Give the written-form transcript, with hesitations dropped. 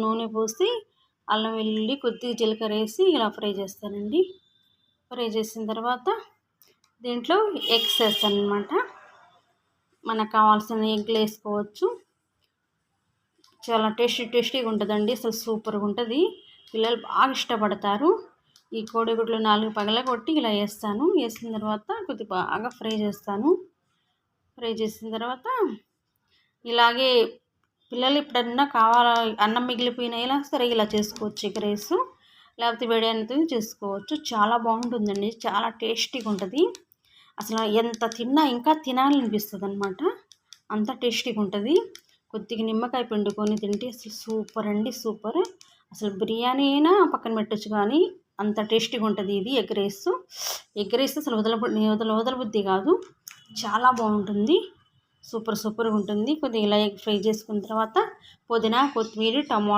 నూనె పోసి అల్లం వెల్లుల్లి కొద్దిగా జీలకర్ర వేసి ఇలా ఫ్రై చేస్తానండి. ఫ్రై చేసిన తర్వాత దీంట్లో ఎగ్స్ వేస్తానమాట. మనకు కావాల్సిన ఎగ్లు వేసుకోవచ్చు. చాలా టేస్టీగా ఉంటుందండి. అసలు సూపర్గా ఉంటుంది. పిల్లలు బాగా ఇష్టపడతారు. ఈ కోడిగుడ్లు 4 పగలగొట్టి ఇలా వేస్తాను. వేసిన తర్వాత కొద్దిగా బాగా ఫ్రై చేస్తాను. ఫ్రై చేసిన తర్వాత ఇలాగే పిల్లలు ఎప్పుడన్నా కావాలా అన్నం మిగిలిపోయినా సరే ఇలా చేసుకోవచ్చు. ఎగ్ రైస్ లేకపోతే బిర్యానీతో చేసుకోవచ్చు. చాలా బాగుంటుందండి. చాలా టేస్టీగా ఉంటుంది. అసలు ఎంత తిన్నా ఇంకా తినాలనిపిస్తుంది అనమాట. అంత టేస్టీగా ఉంటుంది. కొద్దిగా నిమ్మకాయ పిండుకొని తింటే అసలు సూపర్ అండి, సూపర్. అసలు బిర్యానీ అయినా పక్కన పెట్టచ్చు, కానీ అంత టేస్టీగా ఉంటుంది ఇది ఎగ్ రైస్. ఎగ్ రైస్ అసలు వదలబుద్ధి కాదు. చాలా బాగుంటుంది. సూపర్గా ఉంటుంది. కొద్దిగా ఇలా ఎగ్ ఫ్రై చేసుకున్న తర్వాత పుదీనా, కొత్తిమీర, టమాటా